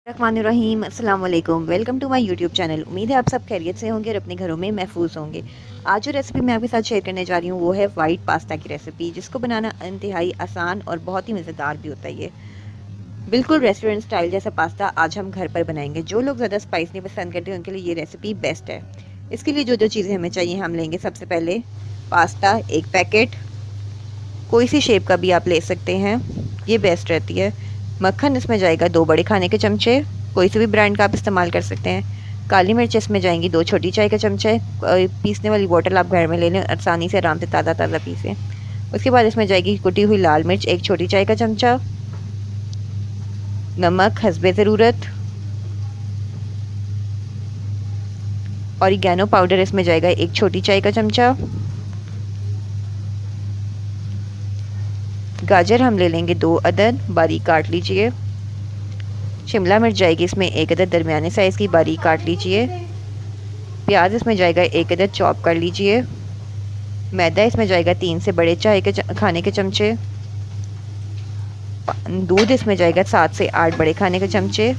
रहीम अस्सलाम वालेकुम। Welcome to my YouTube channel. उम्मीद है आप सब खैरियत से होंगे और अपने घरों में महफूज होंगे। आज जो रेसिपी मैं आपके साथ शेयर करने जा रही हूँ वो है वाइट पास्ता की रेसिपी, जिसको बनाना इंतहाई आसान और बहुत ही मज़ेदार भी होता है। ये बिल्कुल रेस्टोरेंट स्टाइल जैसा पास्ता आज हम घर पर बनाएंगे। जो लोग ज़्यादा स्पाइस नहीं पसंद करते उनके लिए ये रेसिपी बेस्ट है। इसके लिए जो जो चीज़ें हमें चाहिए हम लेंगे। सबसे पहले पास्ता एक पैकेट, कोई सी शेप का भी आप ले सकते हैं, ये बेस्ट रहती है। मक्खन इसमें जाएगा 2 बड़े खाने के चमचे, कोई से भी ब्रांड का आप इस्तेमाल कर सकते हैं। काली मिर्च इसमें जाएंगी 2 छोटी चाय का चमचे। पीसने वाली बोतल आप घर में ले लें, आसानी से आराम से ताज़ा ताज़ा पीसें। उसके बाद इसमें जाएगी कुटी हुई लाल मिर्च 1 छोटी चाय का चमचा, नमक हस्बे ज़रूरत, ऑरिगेनो पाउडर इसमें जाएगा 1 छोटी चाय का चमचा। गाजर हम ले लेंगे 2 अदद, बारीक काट लीजिए। शिमला मिर्च जाएगी इसमें 1 अदद, दरमियाने साइज़ की बारीक काट लीजिए। प्याज इसमें जाएगा 1 अदद, चॉप कर लीजिए। मैदा इसमें जाएगा 3 से बड़े चाय के खाने के चमचे। दूध इसमें जाएगा 7 से 8 बड़े खाने के चमचे।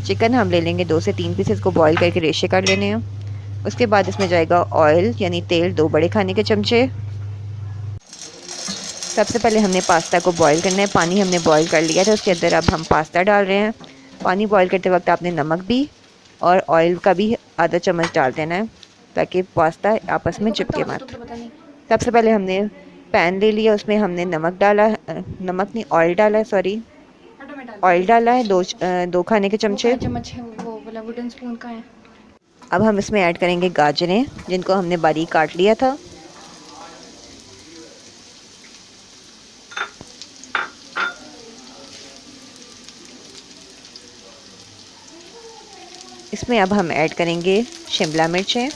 चिकन हम ले लेंगे 2 से 3 पीसेस को बॉईल करके रेशे कर लेने हैं। उसके बाद इसमें जाएगा ऑयल यानी तेल 2 बड़े खाने के चमचे। सबसे पहले हमने पास्ता को बॉईल करना है। पानी हमने बॉईल कर लिया था, उसके अंदर अब हम पास्ता डाल रहे हैं। पानी बॉईल करते वक्त आपने नमक भी और ऑयल का भी आधा चम्मच डाल देना है, ताकि पास्ता आपस में चिपके मत। सबसे पहले हमने पैन ले लिया, उसमें हमने नमक डाला, नमक नहीं ऑयल डाला है, सॉरी ऑयल डाला है 2 खाने के चमचे। चम्मच है वो वाला वुडन स्पून का है। अब हम इसमें ऐड करेंगे गाजरें, जिनको हमने बारीक काट लिया था। इसमें अब हम ऐड करेंगे शिमला मिर्चें।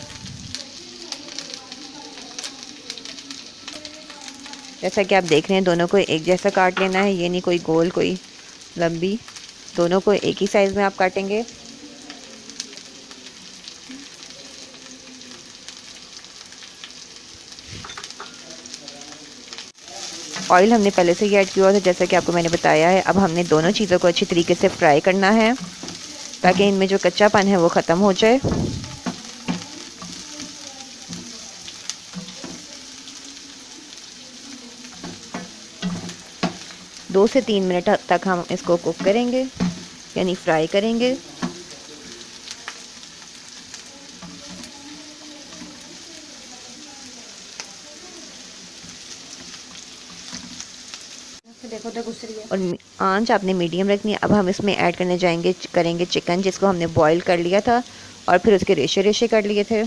जैसा कि आप देख रहे हैं दोनों को एक जैसा काट लेना है, ये नहीं कोई गोल कोई लंबी, दोनों को एक ही साइज़ में आप काटेंगे। ऑयल हमने पहले से ही ऐड किया था, जैसा कि आपको मैंने बताया है। अब हमने दोनों चीज़ों को अच्छी तरीके से फ्राई करना है, ताकि इनमें जो कच्चापन है वो ख़त्म हो जाए। दो से 3 मिनट तक हम इसको कुक करेंगे, यानी फ्राई करेंगे। देखो तो गुस्से रही है। और आंच आपने मीडियम रखनी है। अब हम इसमें ऐड करेंगे चिकन, जिसको हमने बॉईल कर लिया था और फिर उसके रेशे रेशे कर लिए थे।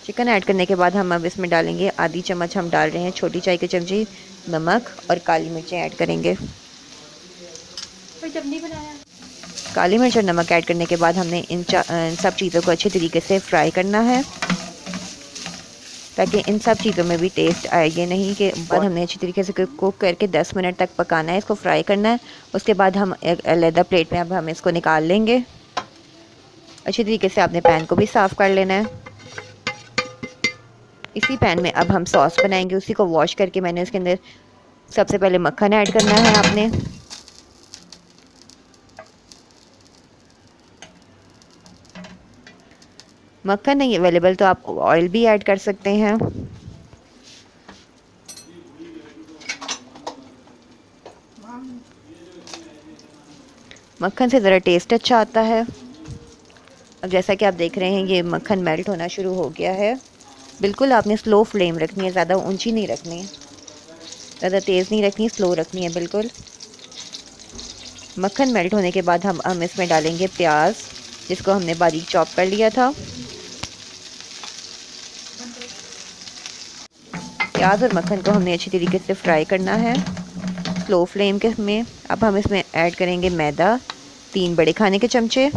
चिकन ऐड करने के बाद हम अब इसमें डालेंगे आधी चम्मच, हम डाल रहे हैं छोटी चाय की चमची नमक, और काली मिर्चें ऐड करेंगे। जब नहीं बनाया। काली मिर्च और नमक ऐड करने के बाद हमने इन सब चीज़ों को अच्छी तरीके से फ्राई करना है, ताकि इन सब चीज़ों में भी टेस्ट आए। ये नहीं कि बाद हमने अच्छी तरीके से कुक करके 10 मिनट तक पकाना है, इसको फ्राई करना है। उसके बाद हम एक अलग प्लेट में अब हम इसको निकाल लेंगे। अच्छी तरीके से आपने पैन को भी साफ़ कर लेना है। इसी पैन में अब हम सॉस बनाएंगे, उसी को वॉश करके मैंने उसके अंदर सबसे पहले मक्खन ऐड करना है आपने। मक्खन नहीं अवेलेबल तो आप ऑयल भी ऐड कर सकते हैं। मक्खन से ज़रा टेस्ट अच्छा आता है। अब जैसा कि आप देख रहे हैं ये मक्खन मेल्ट होना शुरू हो गया है। बिल्कुल आपने स्लो फ्लेम रखनी है, ज़्यादा ऊंची नहीं रखनी, ज़्यादा तेज़ नहीं रखनी, स्लो रखनी है बिल्कुल। मक्खन मेल्ट होने के बाद हम इसमें डालेंगे प्याज, जिसको हमने बारीक चॉप कर लिया था। प्याज और मक्खन को हमने अच्छी तरीके से फ्राई करना है स्लो फ्लेम के में। अब हम इसमें ऐड करेंगे मैदा 3 बड़े खाने के चमचे।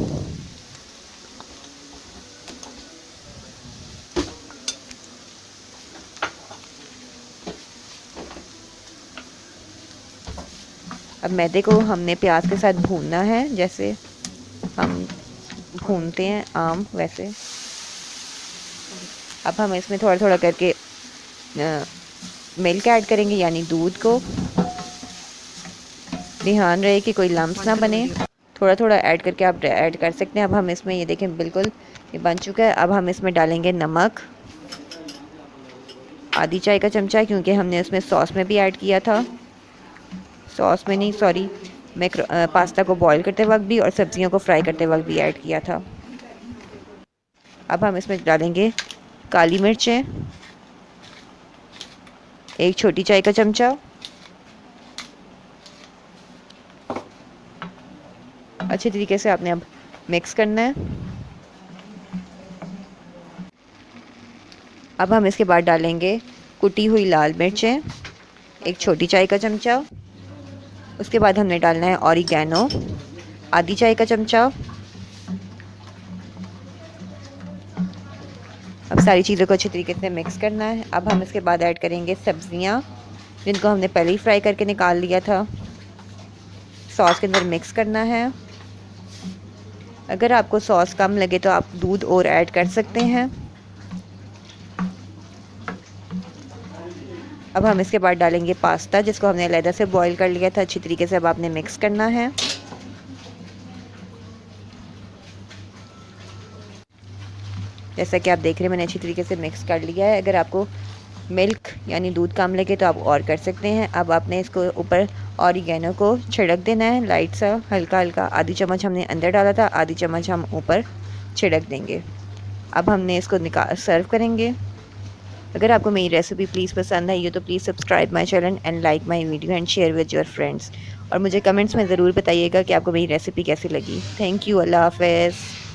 अब मैदे को हमने प्याज के साथ भूनना है, जैसे हम भूनते हैं आम वैसे। अब हम इसमें थोड़ा थोड़ा करके मिल्क ऐड करेंगे, यानी दूध को। ध्यान रहे कि कोई लम्स ना बने। थोड़ा थोड़ा ऐड करके आप ऐड कर सकते हैं। अब हम इसमें ये देखें बिल्कुल ये बन चुका है। अब हम इसमें डालेंगे नमक, आधी चाय का चमचा, क्योंकि हमने उसमें सॉस में भी ऐड किया था। सॉस में नहीं, सॉरी, मैं पास्ता को बॉईल करते वक्त भी और सब्जियों को फ्राई करते वक्त भी ऐड किया था। अब हम इसमें डालेंगे काली मिर्चें, 1 छोटी चाय का चमचा। अच्छे तरीके से आपने अब मिक्स करना है। अब हम इसके बाद डालेंगे कुटी हुई लाल मिर्चें, 1 छोटी चाय का चमचा। उसके बाद हमने डालना है ऑरिगेनो, आधी चाय का चमचा। अब सारी चीज़ों को अच्छी तरीके से मिक्स करना है। अब हम इसके बाद ऐड करेंगे सब्जियां, जिनको हमने पहले ही फ्राई करके निकाल लिया था। सॉस के अंदर मिक्स करना है। अगर आपको सॉस कम लगे तो आप दूध और ऐड कर सकते हैं। अब हम इसके बाद डालेंगे पास्ता, जिसको हमने अलग से बॉईल कर लिया था। अच्छी तरीके से अब आपने मिक्स करना है। जैसा कि आप देख रहे हैं मैंने अच्छी तरीके से मिक्स कर लिया है। अगर आपको मिल्क यानी दूध कम लगे तो आप और कर सकते हैं। अब आपने इसको ऊपर ऑरिगेनो को छिड़क देना है, लाइट सा, हल्का हल्का। आधी चम्मच हमने अंदर डाला था, आधी चम्मच हम ऊपर छिड़क देंगे। अब हमने इसको सर्व करेंगे। अगर आपको मेरी रेसिपी प्लीज़ पसंद आई हो तो please subscribe my channel and like my video and share with your friends. और मुझे कमेंट्स में ज़रूर बताइएगा कि आपको मेरी रेसिपी कैसी लगी। थैंक यू, अल्लाह हाफ़िज़।